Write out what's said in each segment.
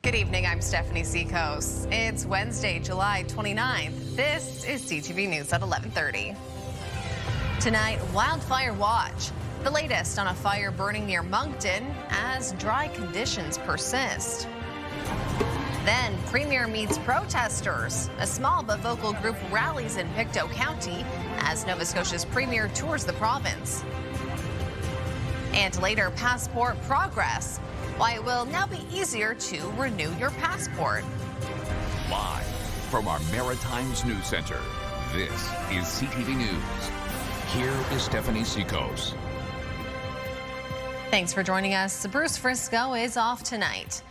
Good evening, I'm Stephanie Seacos. It's Wednesday, July 29th. This is CTV News at 11:30. Tonight, wildfire watch. The latest on a fire burning near Moncton as dry conditions persist. Then, Premier meets protesters. A small but vocal group rallies in Pictou County as Nova Scotia's Premier tours the province. And later, passport progress. Why it will now be easier to renew your passport. Live from our Maritimes News Center, this is CTV News. Here is Stephanie Seacos. Thanks for joining us. Bruce Frisco is off tonight.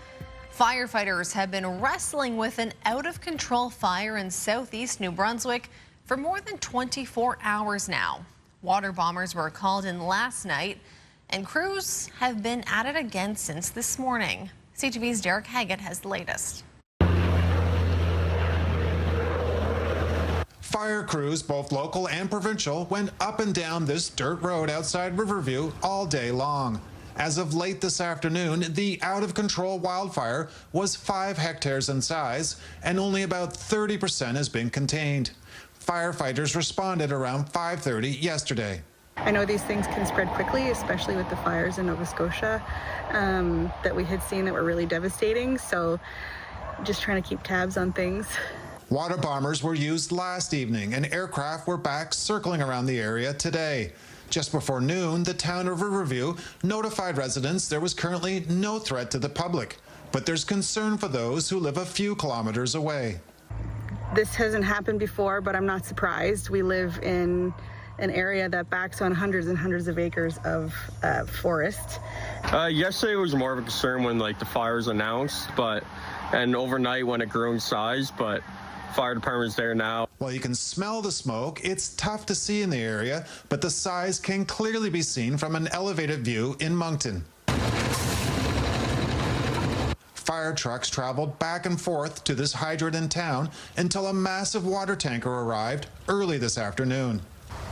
Firefighters have been wrestling with an out-of-control fire in southeast New Brunswick for more than 24 hours now. Water bombers were called in last night, and crews have been at it again since this morning. CTV's Derek Haggett has the latest. Fire crews, both local and provincial, went up and down this dirt road outside Riverview all day long. As of late this afternoon, the out-of-control wildfire was 5 hectares in size, and only about 30% has been contained. Firefighters responded around 5:30 yesterday. I know these things can spread quickly, especially with the fires in Nova Scotia that we had seen that were really devastating. So just trying to keep tabs on things. Water bombers were used last evening, and aircraft were back circling around the area today. Just before noon, the town of Riverview notified residents there was currently no threat to the public, but there's concern for those who live a few kilometers away. This hasn't happened before, but I'm not surprised. We live in an area that backs on hundreds and hundreds of acres of forest. Yesterday was more of a concern when the fire's announced, and overnight when it grew in size, but fire department's there now. While you can smell the smoke, it's tough to see in the area, but the size can clearly be seen from an elevated view in Moncton. Fire trucks traveled back and forth to this hydrant in town until a massive water tanker arrived early this afternoon.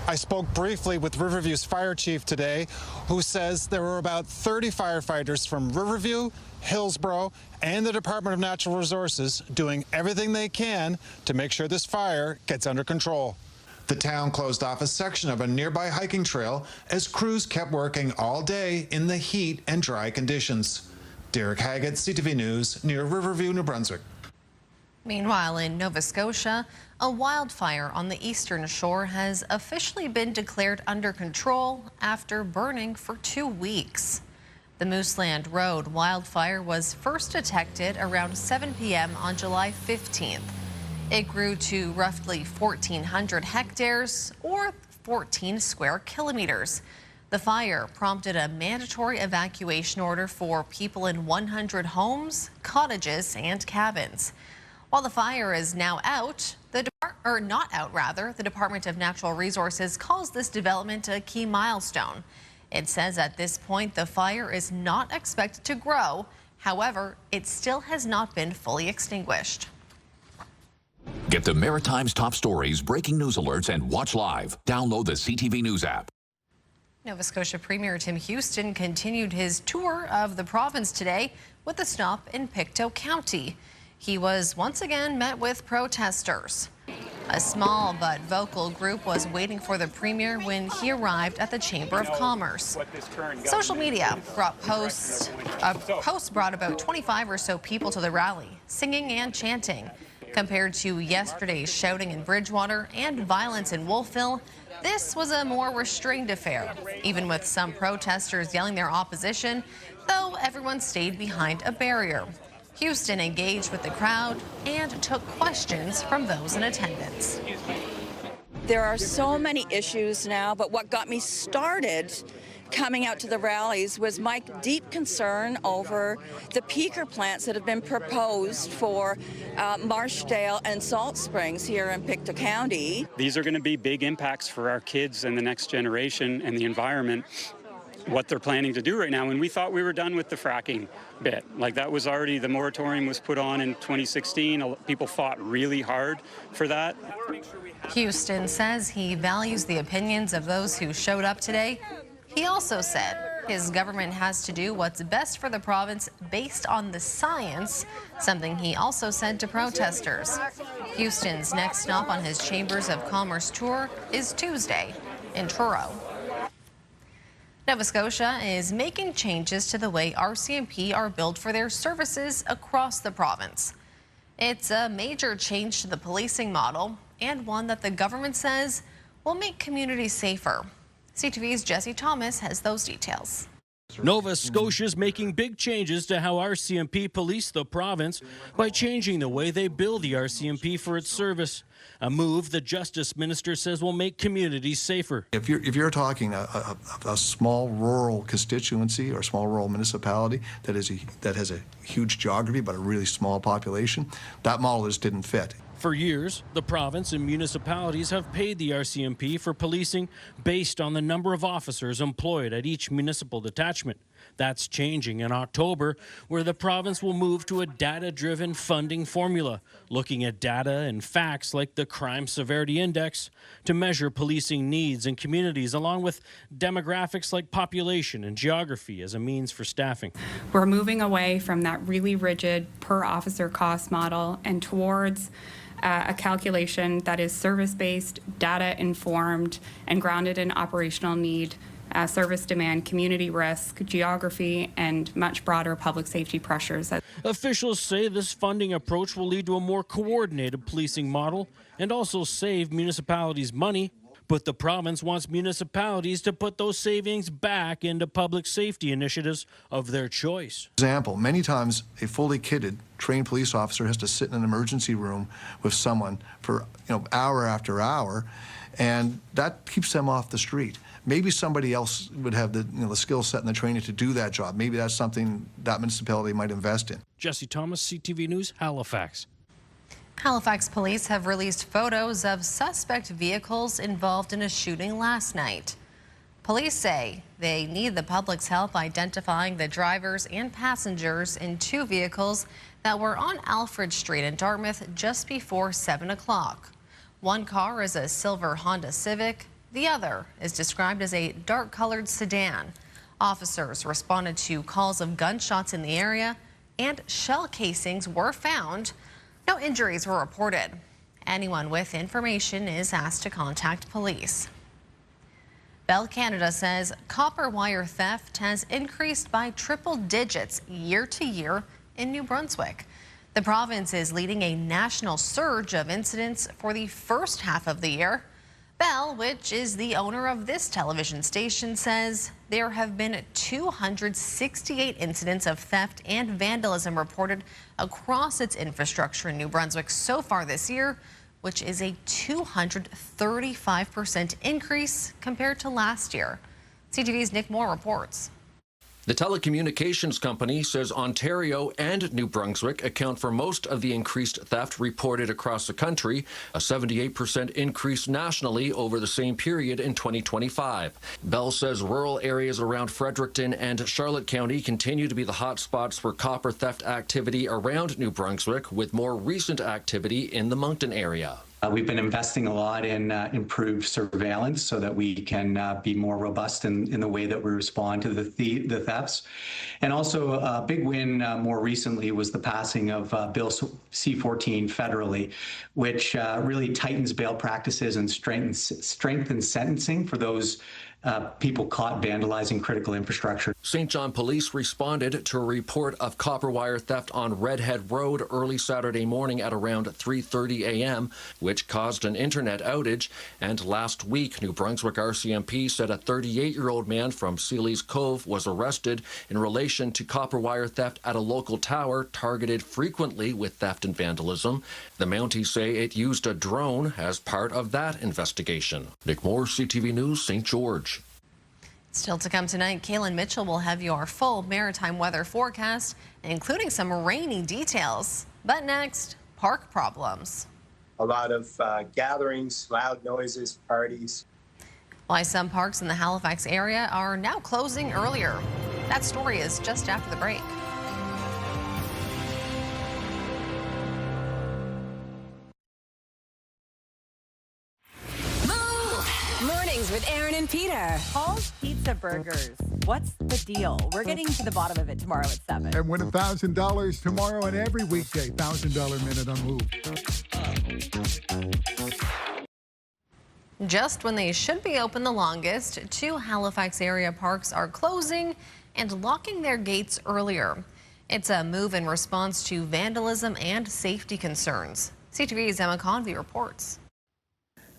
I spoke briefly with Riverview's fire chief today, who says there were about 30 firefighters from Riverview, Hillsborough, and the Department of Natural Resources doing everything they can to make sure this fire gets under control. The town closed off a section of a nearby hiking trail as crews kept working all day in the heat and dry conditions. Derek Haggett, CTV News, near Riverview, New Brunswick. Meanwhile, in Nova Scotia, a wildfire on the eastern shore has officially been declared under control after burning for 2 weeks. The Mooseland Road wildfire was first detected around 7 p.m. on July 15th. It grew to roughly 1,400 hectares or 14 square kilometers. The fire prompted a mandatory evacuation order for people in 100 homes, cottages, and cabins. While the fire is now out, the Department of Natural Resources calls this development a key milestone. It says at this point the fire is not expected to grow. However, it still has not been fully extinguished. Get the Maritimes top stories, breaking news alerts, and watch live. Download the CTV News app. Nova Scotia Premier Tim Houston continued his tour of the province today with a stop in Pictou County. He was once again met with protesters. A small but vocal group was waiting for the Premier when he arrived at the Chamber of Commerce. Social media brought posts brought about 25 or so people to the rally, singing and chanting. Compared to yesterday's shouting in Bridgewater and violence in Wolfville, this was a more restrained affair, even with some protesters yelling their opposition, though everyone stayed behind a barrier. Houston engaged with the crowd and took questions from those in attendance. There are so many issues now, but what got me started coming out to the rallies was my deep concern over the peaker plants that have been proposed for Marshdale and Salt Springs here in Pictou County. These are going to be big impacts for our kids and the next generation and the environment. What they're planning to do right now, and we thought we were done with the fracking bit. That was already, the moratorium was put on in 2016. People fought really hard for that. Houston says he values the opinions of those who showed up today. He also said his government has to do what's best for the province based on the science, something he also said to protesters. Houston's next stop on his Chambers of Commerce tour is Tuesday in Truro. Nova Scotia is making changes to the way RCMP are billed for their services across the province. It's a major change to the policing model and one that the government says will make communities safer. CTV's Jesse Thomas has those details. Nova Scotia is making big changes to how RCMP police the province by changing the way they bill the RCMP for its service. A move the Justice Minister says will make communities safer. If you're talking a small rural constituency or small rural municipality that has a huge geography but a really small population, that model just didn't fit. For years, the province and municipalities have paid the RCMP for policing based on the number of officers employed at each municipal detachment. That's changing in October, where the province will move to a data-driven funding formula, looking at data and facts like the Crime Severity Index to measure policing needs in communities, along with demographics like population and geography as a means for staffing. We're moving away from that really rigid per-officer cost model and towards a calculation that is service-based, data-informed, and grounded in operational need, service demand, community risk, geography, and much broader public safety pressures. Officials say this funding approach will lead to a more coordinated policing model and also save municipalities money. But the province wants municipalities to put those savings back into public safety initiatives of their choice. For example, many times a fully kitted, trained police officer has to sit in an emergency room with someone for hour after hour, and that keeps them off the street. Maybe somebody else would have the skill set and the training to do that job. Maybe that's something that municipality might invest in. Jesse Thomas, CTV News, Halifax. Halifax police have released photos of suspect vehicles involved in a shooting last night. Police say they need the public's help identifying the drivers and passengers in two vehicles that were on Alfred Street in Dartmouth just before 7 o'clock. One car is a silver Honda Civic. The other is described as a dark-colored sedan. Officers responded to calls of gunshots in the area, and shell casings were found. No injuries were reported. Anyone with information is asked to contact police. Bell Canada says copper wire theft has increased by triple digits year to year in New Brunswick. The province is leading a national surge of incidents for the first half of the year. Bell, which is the owner of this television station, says there have been 268 incidents of theft and vandalism reported across its infrastructure in New Brunswick so far this year, which is a 235% increase compared to last year. CTV's Nick Moore reports. The telecommunications company says Ontario and New Brunswick account for most of the increased theft reported across the country, a 78% increase nationally over the same period in 2025. Bell says rural areas around Fredericton and Charlotte County continue to be the hot spots for copper theft activity around New Brunswick, with more recent activity in the Moncton area. We've been investing a lot in improved surveillance so that we can be more robust in the way that we respond to the thefts. And also a big win more recently was the passing of Bill C-14 federally, which really tightens bail practices and strengthens sentencing for those people caught vandalizing critical infrastructure. St. John Police responded to a report of copper wire theft on Redhead Road early Saturday morning at around 3:30 a.m., which caused an internet outage. And last week, New Brunswick RCMP said a 38-year-old man from Seeley's Cove was arrested in relation to copper wire theft at a local tower targeted frequently with theft and vandalism. The Mounties say it used a drone as part of that investigation. Nick Moore, CTV News, St. George. Still to come tonight, Kaylin Mitchell will have your full maritime weather forecast, including some rainy details. But next, park problems. A lot of gatherings, loud noises, parties. Why some parks in the Halifax area are now closing earlier. That story is just after the break. Mornings News with Aaron and Peter. Paul's Pizza Burgers. What's the deal? We're getting to the bottom of it tomorrow at 7. And win $1,000 tomorrow and every weekday. $1,000 minute on Move. Just when they should be open the longest, 2 Halifax area parks are closing and locking their gates earlier. It's a move in response to vandalism and safety concerns. CTV's Emma Convey reports.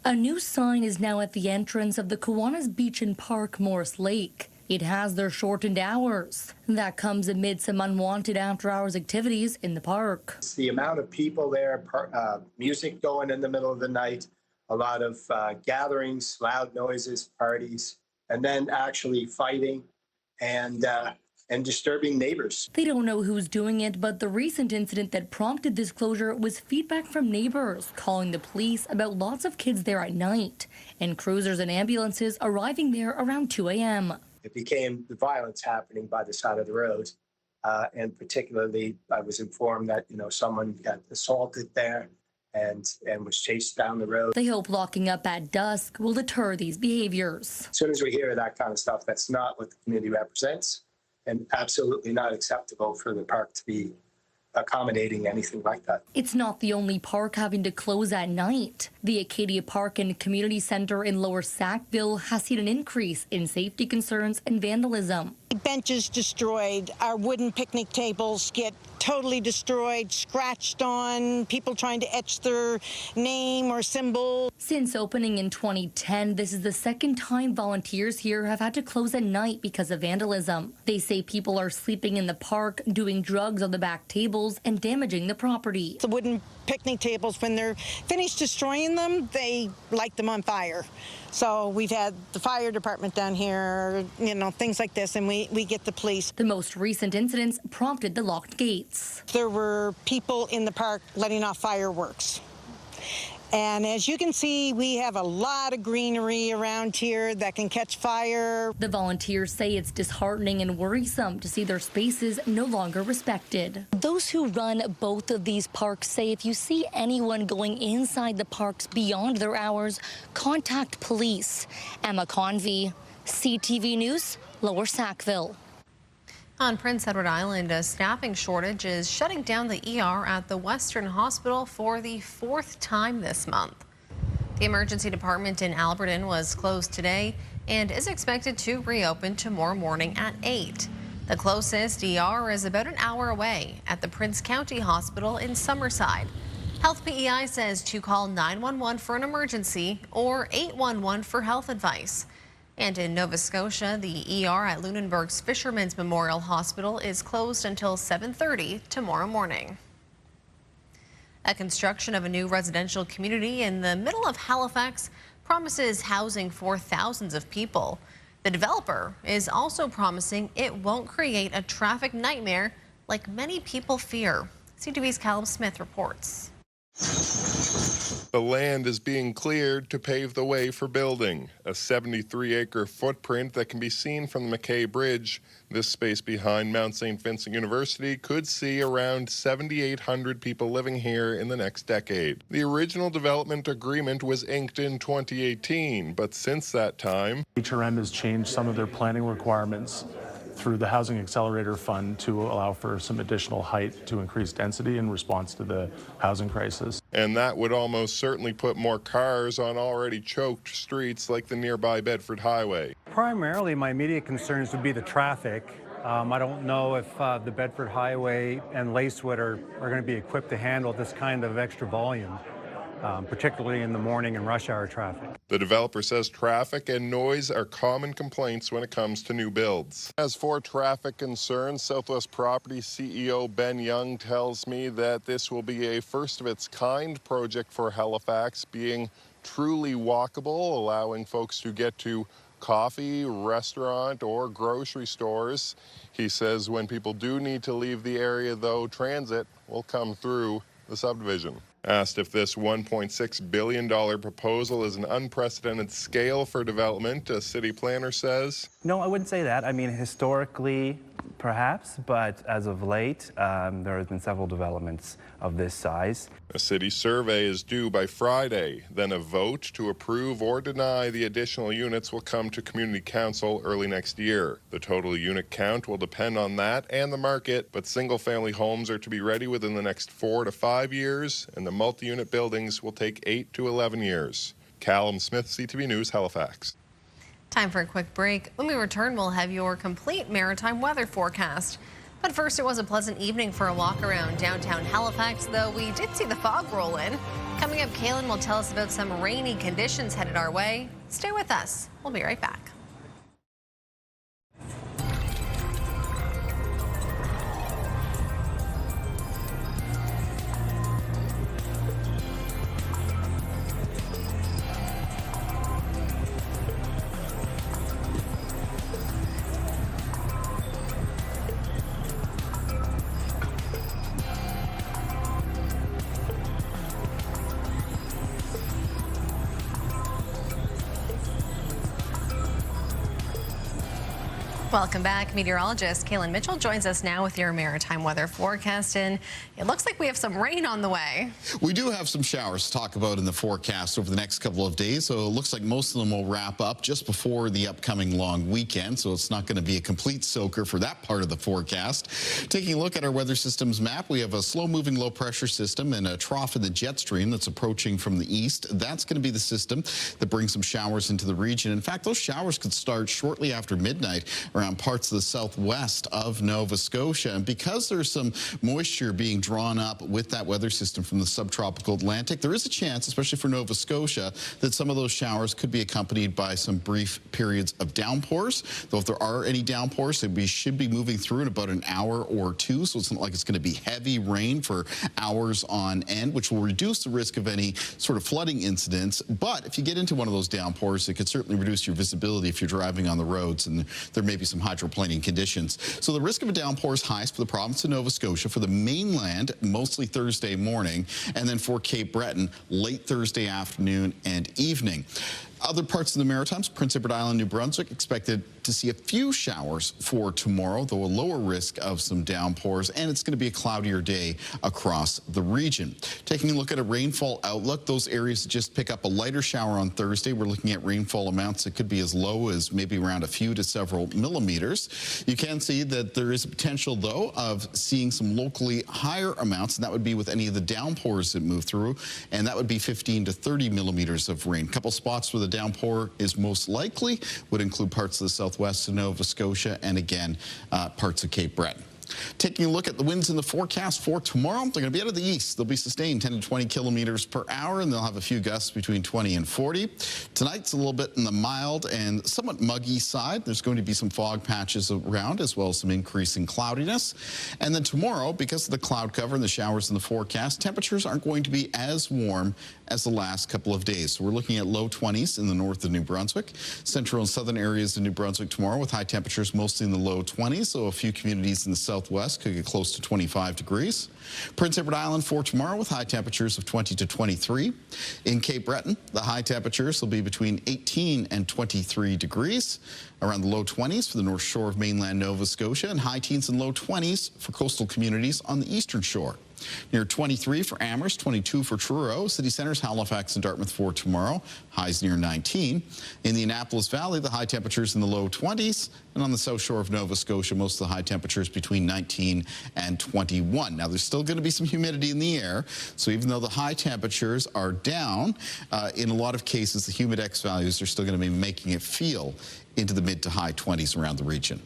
A new sign is now at the entrance of the Kiwanis Beach and Park, Morris Lake. It has their shortened hours. That comes amid some unwanted after-hours activities in the park. It's the amount of people there, music going in the middle of the night, a lot of gatherings, loud noises, parties, and then actually fighting and disturbing neighbors. They don't know who's doing it, but the recent incident that prompted this closure was feedback from neighbors calling the police about lots of kids there at night and cruisers and ambulances arriving there around 2 a.m. It became the violence happening by the side of the road. And particularly, I was informed that, someone got assaulted there and was chased down the road. They hope locking up at dusk will deter these behaviors. As soon as we hear that kind of stuff, that's not what the community represents and absolutely not acceptable for the park to be accommodating anything like that. It's not the only park having to close at night. The Acadia Park and Community Centre in Lower Sackville has seen an increase in safety concerns and vandalism. Benches destroyed, our wooden picnic tables get totally destroyed, scratched on, people trying to etch their name or symbol. Since opening in 2010, this is the second time volunteers here have had to close at night because of vandalism. They say people are sleeping in the park, doing drugs on the back tables, and damaging the property. The wooden picnic tables, when they're finished destroying them, they light them on fire. So we've had the fire department down here, things like this, and we get the police. The most recent incidents prompted the locked gates. There were people in the park letting off fireworks. And as you can see, we have a lot of greenery around here that can catch fire. The volunteers say it's disheartening and worrisome to see their spaces no longer respected. Those who run both of these parks say if you see anyone going inside the parks beyond their hours, contact police. Emma Convey, CTV News, Lower Sackville. On Prince Edward Island, a staffing shortage is shutting down the ER at the Western Hospital for the 4th time this month. The emergency department in Alberton was closed today and is expected to reopen tomorrow morning at 8. The closest ER is about an hour away at the Prince County Hospital in Summerside. Health PEI says to call 911 for an emergency or 811 for health advice. And in Nova Scotia, the ER at Lunenburg's Fisherman's Memorial Hospital is closed until 7:30 tomorrow morning. A construction of a new residential community in the middle of Halifax promises housing for thousands of people. The developer is also promising it won't create a traffic nightmare like many people fear. CTV's Callum Smith reports. The land is being cleared to pave the way for building. A 73-acre footprint that can be seen from the McKay Bridge. This space behind Mount St. Vincent University could see around 7,800 people living here in the next decade. The original development agreement was inked in 2018, but since that time, HRM has changed some of their planning requirements through the Housing Accelerator Fund to allow for some additional height to increase density in response to the housing crisis. And that would almost certainly put more cars on already choked streets like the nearby Bedford Highway. Primarily, my immediate concerns would be the traffic. I don't know if the Bedford Highway and Lacewood are going to be equipped to handle this kind of extra volume, particularly in the morning and rush hour traffic. The developer says traffic and noise are common complaints when it comes to new builds. As for traffic concerns, Southwest Property CEO Ben Young tells me that this will be a first-of-its-kind project for Halifax, being truly walkable, allowing folks to get to coffee, restaurant, or grocery stores. He says when people do need to leave the area, though, transit will come through the subdivision. Asked if this $1.6 billion proposal is an unprecedented scale for development, a city planner says, No, I wouldn't say that. I mean, historically, perhaps, but as of late, there have been several developments of this size. A city survey is due by Friday. Then a vote to approve or deny the additional units will come to Community Council early next year. The total unit count will depend on that and the market, but single-family homes are to be ready within the next 4 to 5 years, and the multi-unit buildings will take 8 to 11 years. Callum Smith, CTV News, Halifax. Time for a quick break. When we return, we'll have your complete maritime weather forecast. But first, it was a pleasant evening for a walk around downtown Halifax, though we did see the fog roll in. Coming up, Kaylin will tell us about some rainy conditions headed our way. Stay with us. We'll be right back. Welcome back. Meteorologist Kaylin Mitchell joins us now with your maritime weather forecast, and it looks like we have some rain on the way. We do have some showers to talk about in the forecast over the next couple of days, so it looks like most of them will wrap up just before the upcoming long weekend, so it's not going to be a complete soaker for that part of the forecast. Taking a look at our weather systems map, we have a slow-moving low-pressure system and a trough in the jet stream that's approaching from the east. That's going to be the system that brings some showers into the region. In fact, those showers could start shortly after midnight around parts of the southwest of Nova Scotia. And because there's some moisture being drawn up with that weather system from the subtropical Atlantic, there is a chance, especially for Nova Scotia, that some of those showers could be accompanied by some brief periods of downpours. Though if there are any downpours, we should be moving through in about an hour or two, so it's not like it's going to be heavy rain for hours on end, which will reduce the risk of any sort of flooding incidents. But if you get into one of those downpours, it could certainly reduce your visibility if you're driving on the roads, and there may be some hydroplaning conditions. So the risk of a downpour is highest for the province of Nova Scotia, for the mainland, mostly Thursday morning, and then for Cape Breton, late Thursday afternoon and evening. Other parts of the Maritimes, Prince Edward Island, New Brunswick, expected to see a few showers for tomorrow, though a lower risk of some downpours, and it's going to be a cloudier day across the region. Taking a look at a rainfall outlook, those areas that just pick up a lighter shower on Thursday, we're looking at rainfall amounts that could be as low as maybe around a few to several millimeters. You can see that there is a potential, though, of seeing some locally higher amounts, and that would be with any of the downpours that move through, and that would be 15 to 30 millimeters of rain. A couple spots where the downpour is most likely would include parts of the southwest of Nova Scotia and again parts of Cape Breton. Taking a look at the winds in the forecast for tomorrow, they're going to be out of the east. They'll be sustained 10 to 20 kilometers per hour, and they'll have a few gusts between 20 and 40. Tonight's a little bit in the mild and somewhat muggy side. There's going to be some fog patches around, as well as some increasing cloudiness. And then tomorrow, because of the cloud cover and the showers in the forecast, temperatures aren't going to be as warm as the last couple of days. So we're looking at low 20s in the north of New Brunswick, central and southern areas of New Brunswick tomorrow with high temperatures mostly in the low 20s, so a few communities in the southwest could get close to 25 degrees. Prince Edward Island for tomorrow with high temperatures of 20 to 23. In Cape Breton, the high temperatures will be between 18 and 23 degrees, around the low 20s for the north shore of mainland Nova Scotia, and high teens and low 20s for coastal communities on the eastern shore. Near 23 for Amherst, 22 for Truro, city centers Halifax and Dartmouth for tomorrow, highs near 19. In the Annapolis Valley, the high temperatures in the low 20s, and on the south shore of Nova Scotia, most of the high temperatures between 19 and 21. Now, there's still going to be some humidity in the air, so even though the high temperatures are down, in a lot of cases, the humidex values are still going to be making it feel into the mid to high 20s around the region.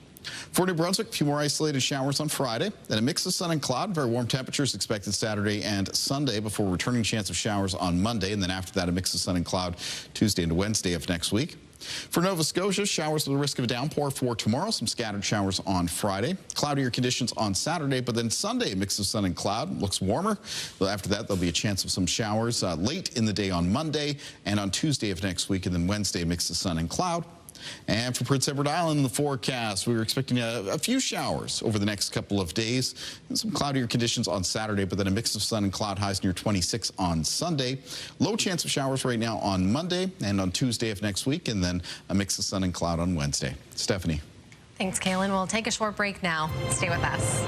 For New Brunswick, a few more isolated showers on Friday, then a mix of sun and cloud. Very warm temperatures expected Saturday and Sunday before returning chance of showers on Monday, and then after that a mix of sun and cloud Tuesday into Wednesday of next week. For Nova Scotia, showers with a risk of a downpour for tomorrow, some scattered showers on Friday. Cloudier conditions on Saturday, but then Sunday, a mix of sun and cloud. Looks warmer. After that, there'll be a chance of some showers late in the day on Monday and on Tuesday of next week, and then Wednesday, a mix of sun and cloud. And for Prince Edward Island in the forecast, we were expecting a few showers over the next couple of days. And some cloudier conditions on Saturday, but then a mix of sun and cloud, highs near 26 on Sunday. Low chance of showers right now on Monday and on Tuesday of next week, and then a mix of sun and cloud on Wednesday. Stephanie. Thanks, Kaylin. We'll take a short break now. Stay with us.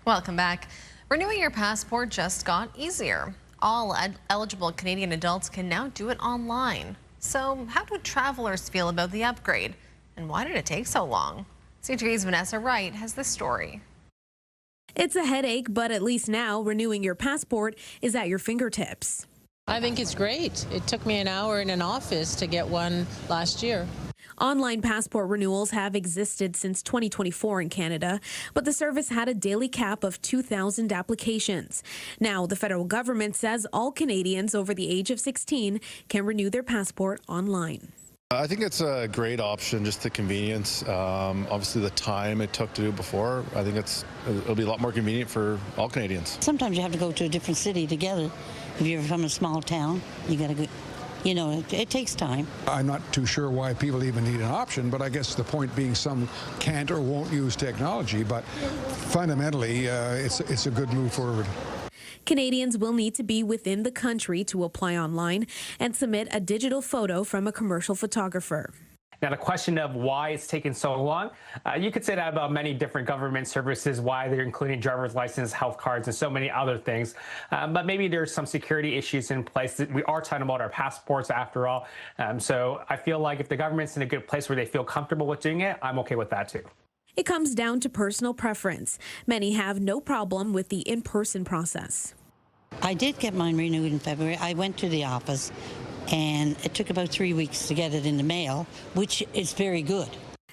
Welcome back. Renewing your passport just got easier. All eligible Canadian adults can now do it online. So how do travelers feel about the upgrade? And why did it take so long? CTV's Vanessa Wright has this story. It's a headache, but at least now renewing your passport is at your fingertips. I think it's great. It took me an hour in an office to get one last year. Online passport renewals have existed since 2024 in Canada, but the service had a daily cap of 2,000 applications. Now, the federal government says all Canadians over the age of 16 can renew their passport online. I think it's a great option, just the convenience. Obviously, the time it took to do before, I think it'll be a lot more convenient for all Canadians. Sometimes you have to go to a different city together. If you're from a small town, you got to go. You know, it takes time. I'm not too sure why people even need an option, but I guess the point being some can't or won't use technology, but fundamentally, it's a good move forward. Canadians will need to be within the country to apply online and submit a digital photo from a commercial photographer. Now, the question of why it's taken so long, you could say that about many different government services, why they're including driver's license, health cards, and so many other things. But maybe there's some security issues in place. We are talking about our passports after all. So I feel like if the government's in a good place where they feel comfortable with doing it, I'm okay with that too. It comes down to personal preference. Many have no problem with the in-person process. I did get mine renewed in February. I went to the office, and it took about 3 weeks to get it in the mail, which is very good.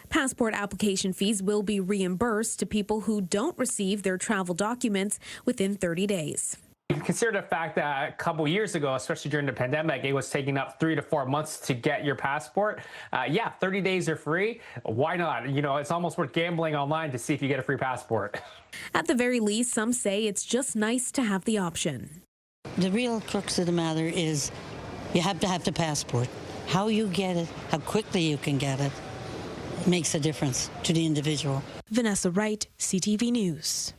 Passport application fees will be reimbursed to people who don't receive their travel documents within 30 days. Consider the fact that a couple years ago, especially during the pandemic, it was taking up 3 to 4 months to get your passport. 30 days are free. Why not? You know, it's almost worth gambling online to see if you get a free passport. At the very least, some say it's just nice to have the option. The real crux of the matter is you have to have the passport. How you get it, how quickly you can get it, makes a difference to the individual. Vanessa Wright, CTV News.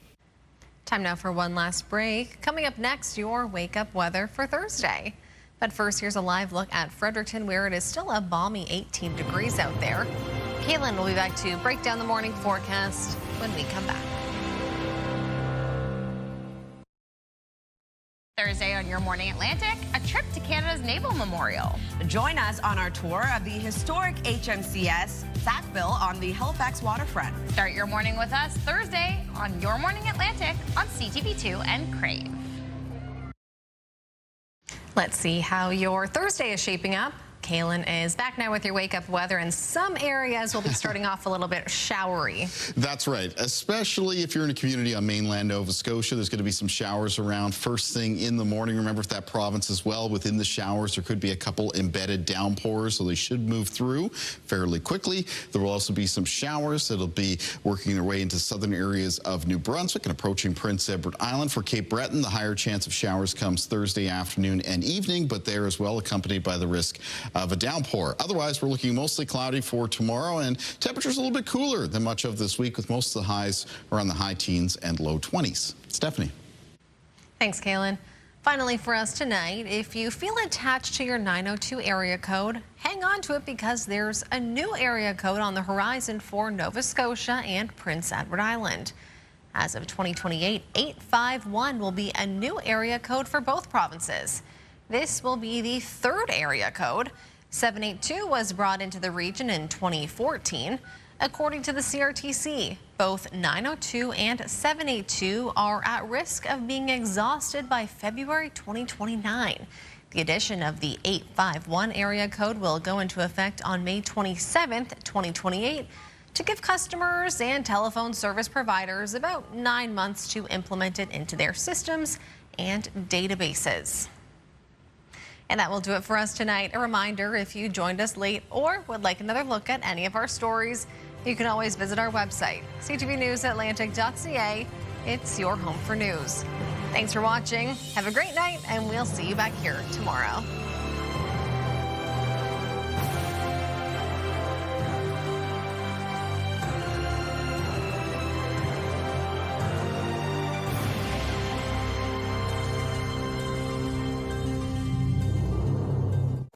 Time now for one last break. Coming up next, your wake-up weather for Thursday. But first, here's a live look at Fredericton, where it is still a balmy 18 degrees out there. Caitlin will be back to break down the morning forecast when we come back. Thursday on Your Morning Atlantic, a trip to Canada's Naval Memorial. Join us on our tour of the historic HMCS Sackville on the Halifax waterfront. Start your morning with us Thursday on Your Morning Atlantic on CTV2 and Crave. Let's see how your Thursday is shaping up. Kaylin is back now with your wake-up weather, and some areas will be starting off a little bit showery. That's right, especially if you're in a community on mainland Nova Scotia. There's going to be some showers around first thing in the morning. Remember, if that province as well, within the showers, there could be a couple embedded downpours, so they should move through fairly quickly. There will also be some showers that'll be working their way into southern areas of New Brunswick and approaching Prince Edward Island. For Cape Breton, the higher chance of showers comes Thursday afternoon and evening, but there as well accompanied by the risk of a downpour. Otherwise, we're looking mostly cloudy for tomorrow, and temperatures a little bit cooler than much of this week, with most of the highs around the high teens and low 20s. Stephanie. Thanks, Kaylin. Finally for us tonight, if you feel attached to your 902 area code, hang on to it, because there's a new area code on the horizon for Nova Scotia and Prince Edward Island. As of 2028, 851 will be a new area code for both provinces. This will be the third area code. 782 was brought into the region in 2014. According to the CRTC, both 902 and 782 are at risk of being exhausted by February 2029. The addition of the 851 area code will go into effect on May 27th, 2028, to give customers and telephone service providers about 9 months to implement it into their systems and databases. And that will do it for us tonight. A reminder, if you joined us late or would like another look at any of our stories, you can always visit our website, ctvnewsatlantic.ca. It's your home for news. Thanks for watching. Have a great night, and we'll see you back here tomorrow.